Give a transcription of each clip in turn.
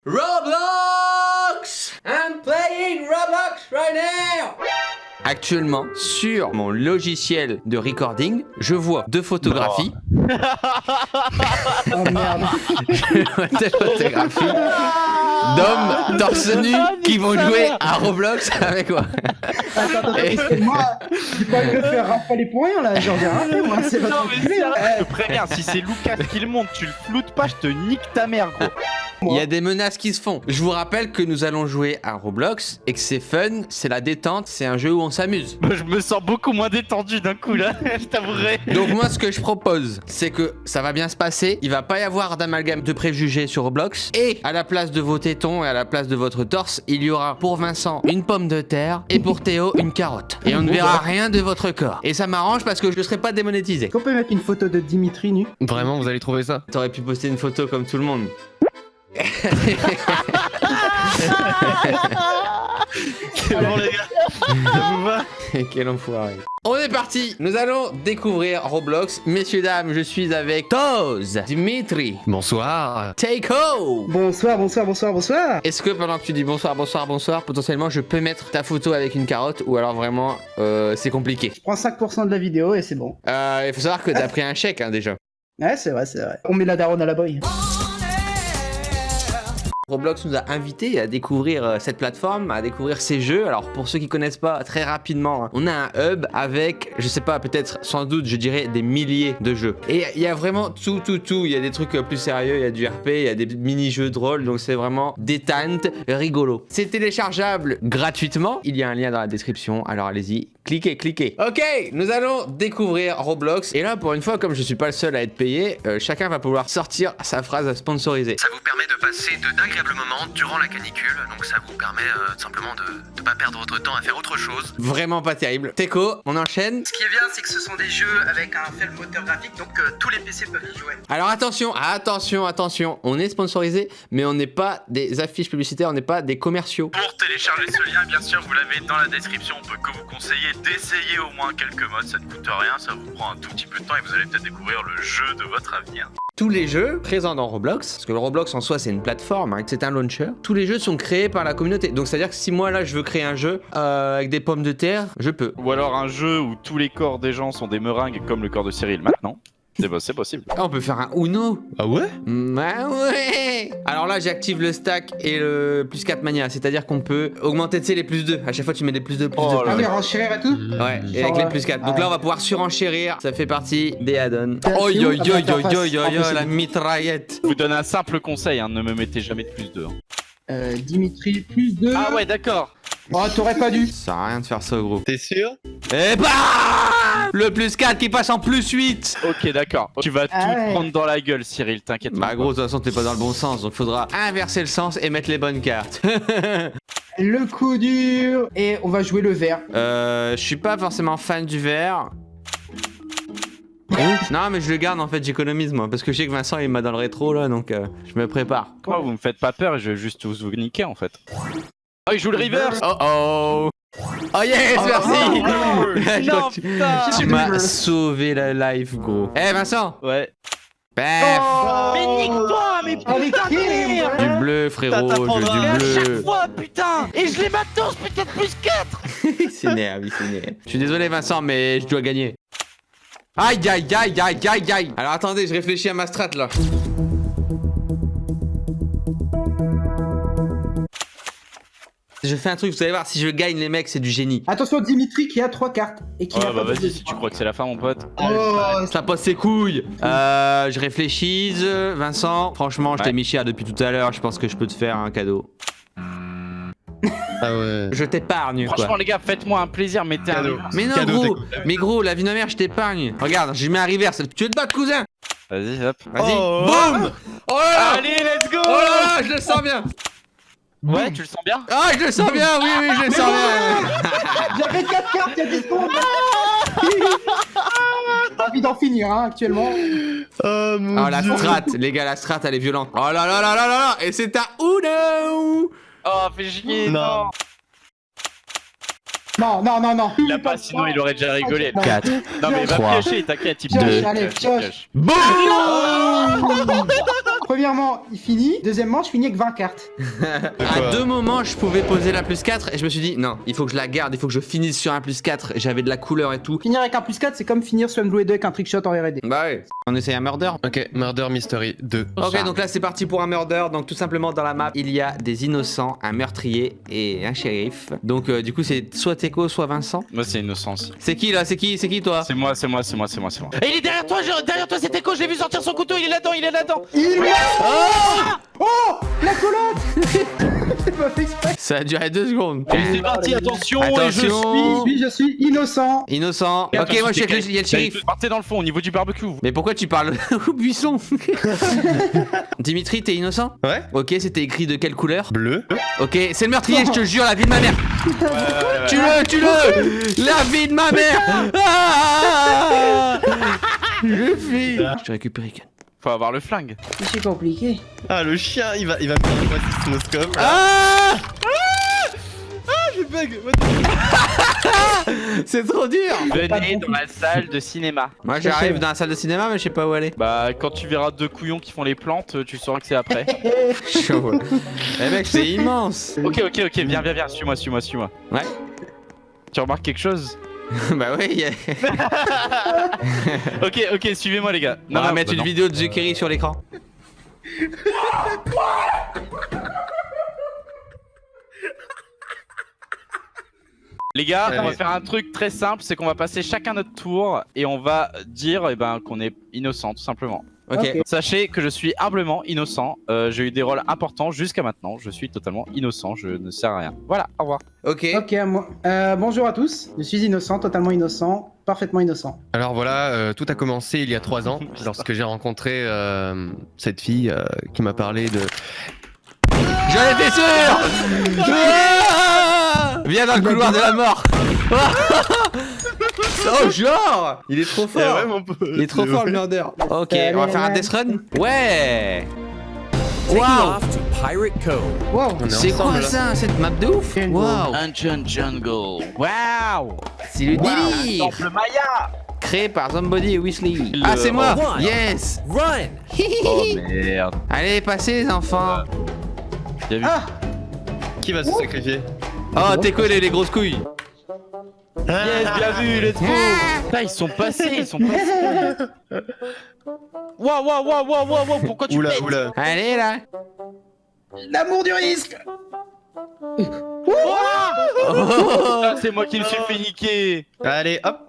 Roblox! I'm playing Roblox right now! Actuellement, sur mon logiciel de recording, je vois deux photographies. Oh merde. Je vois deux photographies d'hommes torse nu qui vont jouer à Roblox avec moi. Attends, parce que moi, j'ai pas envie de faire rafaler pour rien là, j'en ai rien fait, moi, c'est pas Non mais tranquille. sérieux, je te préviens, si c'est Lucas qui le monte, tu le floutes pas, je te nique ta mère gros. Il y a des menaces qui se font. Je vous rappelle que nous allons jouer à Roblox et que c'est fun, c'est la détente, c'est un jeu où on s'amuse. Je me sens beaucoup moins détendu d'un coup là, je t'avouerai. Donc moi ce que je propose, c'est que ça va bien se passer, il va pas y avoir d'amalgame de préjugés sur Roblox, et à la place de vos tétons et à la place de votre torse, il y aura pour Vincent une pomme de terre et pour Théo une carotte. Et on ne verra rien de votre corps. Et ça m'arrange parce que je ne serai pas démonétisé. Est-ce qu'on peut mettre une photo de Dimitri nu? Vraiment, vous allez trouver ça? T'aurais pu poster une photo comme tout le monde. C'est bon les gars, ça vous va? Quel enfoiré. On est parti. Nous allons découvrir Roblox. Messieurs, dames, je suis avec Toz, Dimitri, Bonsoir. Teiko. Bonsoir, bonsoir, bonsoir, bonsoir. Est-ce que pendant que tu dis bonsoir, bonsoir, bonsoir, potentiellement je peux mettre ta photo avec une carotte ou alors vraiment c'est compliqué? Je prends 5% de la vidéo et c'est bon. Il faut savoir que t'as pris un chèque hein, déjà. Ouais, c'est vrai, c'est vrai. On met la daronne à la boy. Roblox nous a invités à découvrir cette plateforme, à découvrir ces jeux. Alors pour ceux qui connaissent pas, très rapidement, hein, on a un hub avec, je sais pas, peut-être sans doute, je dirais des milliers de jeux. Et il y a vraiment tout. Il y a des trucs plus sérieux, il y a du RP, il y a des mini-jeux drôles, donc c'est vraiment détente, rigolo. C'est téléchargeable gratuitement. Il y a un lien dans la description, alors allez-y, cliquez. Ok, nous allons découvrir Roblox. Et là, pour une fois, comme je suis pas le seul à être payé, chacun va pouvoir sortir sa phrase sponsorisée. Ça vous permet de passer d'agréables moments durant la canicule, donc ça vous permet simplement de pas perdre votre temps à faire autre chose. Vraiment pas terrible. Teco, on enchaîne. Ce qui est bien, c'est que ce sont des jeux avec un faible moteur graphique, donc tous les PC peuvent y jouer. Alors attention, on est sponsorisé, mais on n'est pas des affiches publicitaires, on n'est pas des commerciaux. Pour télécharger ce lien, bien sûr, vous l'avez dans la description. On peut que vous conseiller d'essayer au moins quelques modes. Ça ne coûte rien, ça vous prend un tout petit peu de temps et vous allez peut-être découvrir le jeu de votre avenir. Tous les jeux présents dans Roblox, parce que le Roblox en soi c'est une plateforme, hein, c'est un launcher, tous les jeux sont créés par la communauté. Donc c'est à dire que si moi là je veux créer un jeu avec des pommes de terre, je peux. Ou alors un jeu où tous les corps des gens sont des meringues comme le corps de Cyril maintenant. C'est possible. Ah, on peut faire un Uno. Ah ouais? Bah ouais. Alors là j'active le stack et le plus 4 mania, c'est-à-dire qu'on peut augmenter les plus 2. À chaque fois tu mets des plus 2, plus 2. Ah oui, renchérir et tout. Ouais, et avec les plus 4. Donc là on va pouvoir surenchérir, ça fait partie des add-ons. Oi, la mitraillette. Je vous donne un simple conseil, hein, ne me mettez jamais de plus 2. Dimitri, plus 2. Ah ouais, d'accord. Oh, t'aurais pas dû. Ça sert à rien de faire ça au groupe. T'es sûr? Et bah le plus 4 qui passe en plus 8. Ok, d'accord. Tu vas Ah tout ouais. prendre dans la gueule, Cyril, t'inquiète pas. Bah gros, de toute façon t'es pas dans le bon sens, donc faudra inverser le sens et mettre les bonnes cartes. Le coup dur. Et on va jouer le vert. Je suis pas forcément fan du vert. Non mais je le garde en fait, j'économise moi, parce que je sais que Vincent il m'a dans le rétro là, donc je me prépare. Quoi, vous me faites pas peur et je vais juste vous niquer en fait. Oh, il joue le reverse. Oh yes, merci. Non, Tu putain. m'as sauvé la life gros. Eh Vincent. Ouais. Pef. Mais nique-toi, mais Oh, les putain de kills, merde. Du bleu frérot, je veux Et du à chaque bleu. fois, putain. Et je les matos, peut-être plus 4. Il s'énerve. Je suis désolé Vincent, mais je dois gagner. Aïe. Alors attendez, je réfléchis à ma strat là. Je fais un truc, vous allez voir, si je gagne les mecs, c'est du génie. Attention, Dimitri qui a 3 cartes. Et qui Ouais, a bah pas vas-y, de- si tu crois que c'est la fin, mon pote. Oh, Ça passe ses couilles. Je réfléchis, Vincent. Franchement, je t'ai Ouais. mis cher depuis tout à l'heure. Je pense que je peux te faire un cadeau. Ah ouais. Je t'épargne Franchement, quoi. les gars, faites-moi un plaisir, mettez un Cadeau. reverse. Mais non Cadeau, gros, la vie de ma mère, je t'épargne. Regarde, je mets un reverse. Tu veux te battre, cousin? Vas-y, hop. Vas-y. Oh. Boum. Oh là là. Allez, let's go. Oh là là, je le sens bien. Ouais, tu le sens bien? Ah, je le sens bien, oui, je le sens bien. j'avais 4 cartes il y a 10 secondes. J'ai envie d'en finir, hein, actuellement. Oh mon Oh la dieu. strat, les gars, la strat elle est violente. Oh là là là là là là. Et c'est un Uno. Oh, fais chier. Non. Non. Il a pas, sinon il aurait déjà rigolé. Non. 4. Non, mais va 3. piocher, t'inquiète, il Pioche, pioche. allez, pioche. Boum. Premièrement, il finit. Deuxièmement, je finis avec 20 cartes. À 2 moments, je pouvais poser la +4 et je me suis dit, non, il faut que je la garde, il faut que je finisse sur un +4. J'avais de la couleur et tout. Finir avec un +4, c'est comme finir sur Blue 2 avec un trickshot en R&D. Bah ouais. On essaye un murder. Ok, Murder Mystery 2. Ok, donc là c'est parti pour un murder. Donc tout simplement dans la map, il y a des innocents, un meurtrier et un shérif. Donc du coup c'est soit Teco, soit Vincent. Moi, c'est innocence. C'est qui là? C'est qui toi? C'est moi. Et il est derrière toi, c'est Teco, je l'ai vu sortir son couteau, il est là-dedans. Oh La colotte. C'est pas fait exprès. Ça a duré 2 secondes. Et c'est parti, attention, Attention. Je suis innocent. Innocent. Ok, moi je suis avec il y a le shérif. Partez dans le fond au niveau du barbecue. Vous. Mais pourquoi tu parles au buisson? Dimitri, t'es innocent? Ouais. Ok, c'était écrit de quelle couleur? Bleu. Ok, c'est le meurtrier, je te jure, la vie de ma mère. Tue-le. La vie de ma mère. Ah je fais. Je te récupère Ken. Faut avoir le flingue. C'est compliqué. Ah, le chien, il va prendre quoi, ce stéthoscope là. Ah Je bug. c'est trop dur. Venez dans la salle de cinéma. Moi j'arrive dans la salle de cinéma mais je sais pas où aller. Bah, quand tu verras 2 couillons qui font les plantes, tu sauras que c'est après. Chaud. Eh mec, c'est immense. Ok, viens, suis-moi. Ouais. Tu remarques quelque chose? Bah oui. Ok, suivez-moi les gars. On va mettre une vidéo de Zuccheri sur l'écran. Les gars, on va faire un truc très simple, c'est qu'on va passer chacun notre tour et on va dire qu'on est innocent tout simplement. Ok. Sachez que je suis humblement innocent, j'ai eu des rôles importants jusqu'à maintenant, je suis totalement innocent, je ne sers à rien. Voilà, au revoir. Ok. Ok, moi. Bonjour à tous. Je suis innocent, totalement innocent, parfaitement innocent. Alors voilà, tout a commencé il y a 3 ans, lorsque j'ai rencontré cette fille qui m'a parlé de... J'en étais sûr. Ah viens dans le couloir de la mort. Oh genre il est trop fort. Il est trop fort le murder. Ok, on va faire un death run. Ouais. Waouh. Wow. On est C'est ensemble, quoi là. ça, cette map de ouf? Waouh. Ancient Jungle. Waouh. C'est le délire. Temple Maya. Créé par Zombody et Weasley. Ah c'est moi. Yes. Oh merde. Allez, passez les enfants. Bien vu. Ah Qui va se sacrifier? Oh t'es collé les grosses couilles. Yes, bien vu, let's go. Putain, ils sont passés. Waouh, pourquoi tu pètes? Oula. Allez là. L'amour du risque. Oh. Ah, c'est moi qui me suis fait niquer. Allez, hop.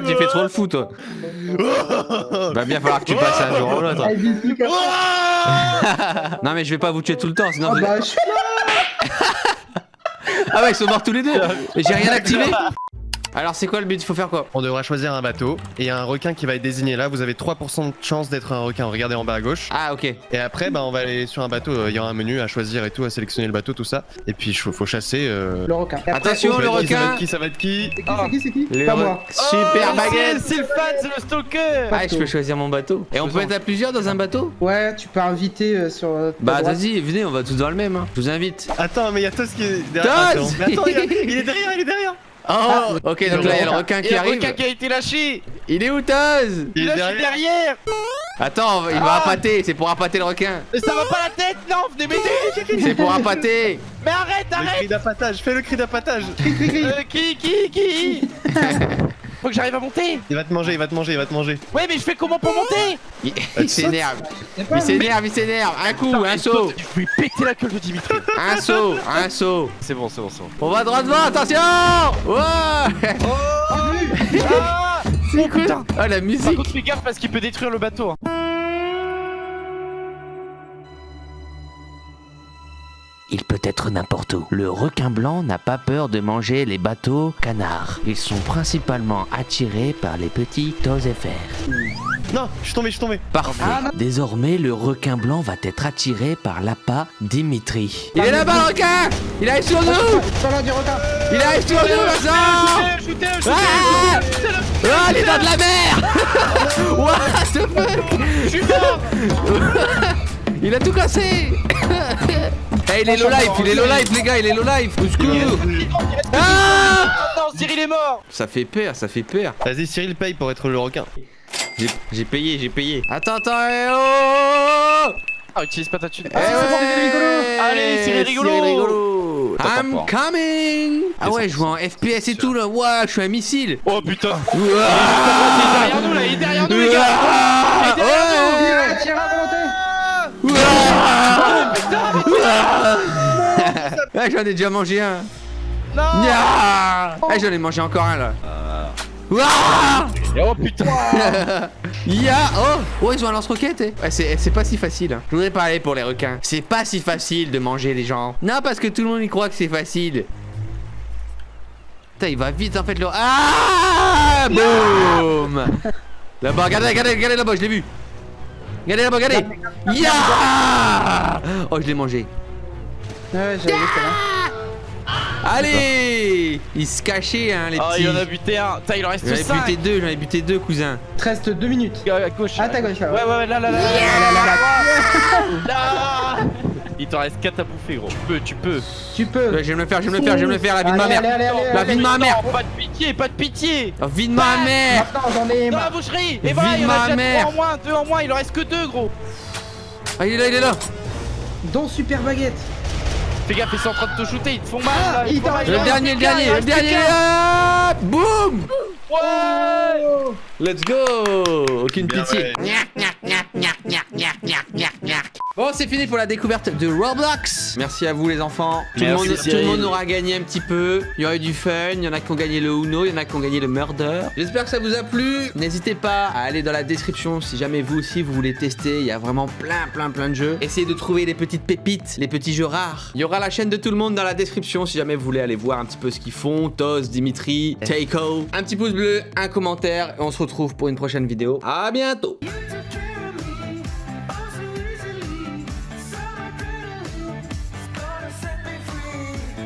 Tu fais trop le fou toi. Va bien falloir que tu passes un jour ou l'autre. Ah, il dit comme ça. Non mais je vais pas vous tuer tout le temps sinon Ah vous... bah, je suis là. Ah ouais ils sont morts tous les deux. Mais j'ai rien activé. Alors c'est quoi le but? Il faut faire quoi? On devra choisir un bateau et il y a un requin qui va être désigné là. Vous avez 3% de chance d'être un requin. Regardez en bas à gauche. Ah ok. Et après, on va aller sur un bateau. Il y aura un menu à choisir et tout, à sélectionner le bateau, tout ça. Et puis, faut chasser. Le requin. Et après, Attention, Ça le va être qui, requin. Ça va être qui? C'est qui Le Pas moi. Super baguette. C'est le fan, c'est le stalker. Ah je peux choisir mon bateau. Et on peut être à plusieurs dans un bateau? Ouais, tu peux inviter sur. ta Bah droite. vas-y, venez, on va tous dans le même. Hein. Je vous invite. Attends, mais il y a Tos qui est derrière. Tos Mais attends, il est derrière. Oh ok, donc là il y a le requin Et qui le arrive. requin qui a été lâché. Il est où Taz? Il est Là, je suis derrière. Attends, il va appâter, c'est pour appâter le requin. Mais ça va pas la tête, non, venez m'aider. C'est pour appâter. Mais arrête. Le cri d'appâtage, fais le cri d'appâtage. Qui Faut que j'arrive à monter. Il va te manger. Ouais, mais je fais comment pour monter? Il s'énerve. Il s'énerve. Un coup, un saut. Je vais lui péter la gueule de Dimitri. Un saut. C'est bon. On va droit devant, attention. Ouais. Ah, C'est cool. Oh la par musique. contre, fais gaffe parce qu'il peut détruire le bateau. Il peut être n'importe où. Le requin blanc n'a pas peur de manger les bateaux canards. Ils sont principalement attirés par les petits oséphères. Non, je suis tombé. Parfait. Désormais, le requin blanc va être attiré par l'appât Dimitri. Il est là-bas le requin. Il arrive sur nous. Pas loin du requin. Il arrive sur nous, Vincent. Ah, il est dans de la mer. What the fuck. Je suis mort. Il a tout cassé. Eh, il est low life les gars, il est low life. Au secours. Ah, Cyril est mort. Ça fait peur, ça fait peur. Vas-y, Cyril paye pour être le requin. J'ai payé, j'ai payé. Attends, oh Ah, utilise pas ta thune. Eh Ah, c'est bon. ouais, Allez, Cyril rigolo. Cyril rigolo. Attends, I'm pas. coming. Ah ouais, je joue en FPS et tout là. Ouah, je suis un missile. Oh putain. Ouah. Il est derrière nous là, il est derrière nous les gars. Il est derrière nous. Tire à volonté. Ouais, j'en ai déjà mangé un. Non. Ouais, j'en ai mangé encore un là. Ouah. Oh putain. Oh, ils ont un lance-roquette. Ouais, c'est pas si facile. Hein. Je voudrais parler pour les requins. C'est pas si facile de manger les gens. Non, parce que tout le monde y croit que c'est facile. Putain, il va vite en fait le. Ah, boum. Là-bas, regardez là-bas, je l'ai vu. Regardez là-bas, regardez. Oh, je l'ai mangé. Ouais, j'avais vu ça là. Allez. Ils se cachaient, hein, les Oh, petits. il en a buté un. Putain, il en reste J'en ai 5. buté deux, cousin. Il te reste 2 minutes. À gauche. À ta gauche là. Ouais, là. Là. Il t'en reste 4 à bouffer, gros. Tu peux. Tu peux. Ouais, je vais me le faire, la vie de ma Allez, mère. allez, La vie de ma mère. Non, pas de pitié. La vie de ma mère. Maintenant j'en ai Dans la marre. boucherie. Et voilà, Vive il en ma a déjà mère. 3 en moins, 2 en moins, il en reste que 2, gros. Ah, il est là. Dont super baguette. Fais gaffe, ils sont en train de te shooter, ils te font mal là. il ils te font t'en mal. reste Il en reste Le plus dernier. qu'un. Ah, boum. Ouais. Oh. Let's go. Aucune Bien, pitié. Bon, c'est fini pour la découverte de Roblox. Merci à vous les enfants. Tout le monde aura gagné un petit peu. Il y aura eu du fun. Il y en a qui ont gagné le Uno, il y en a qui ont gagné le Murder. J'espère que ça vous a plu. N'hésitez pas à aller dans la description si jamais vous aussi vous voulez tester. Il y a vraiment plein de jeux. Essayez de trouver les petites pépites, les petits jeux rares. Il y aura la chaîne de tout le monde dans la description si jamais vous voulez aller voir un petit peu ce qu'ils font. Toz, Dimitri, Taiko. Un petit pouce bleu, un commentaire et on se retrouve pour une prochaine vidéo. À bientôt.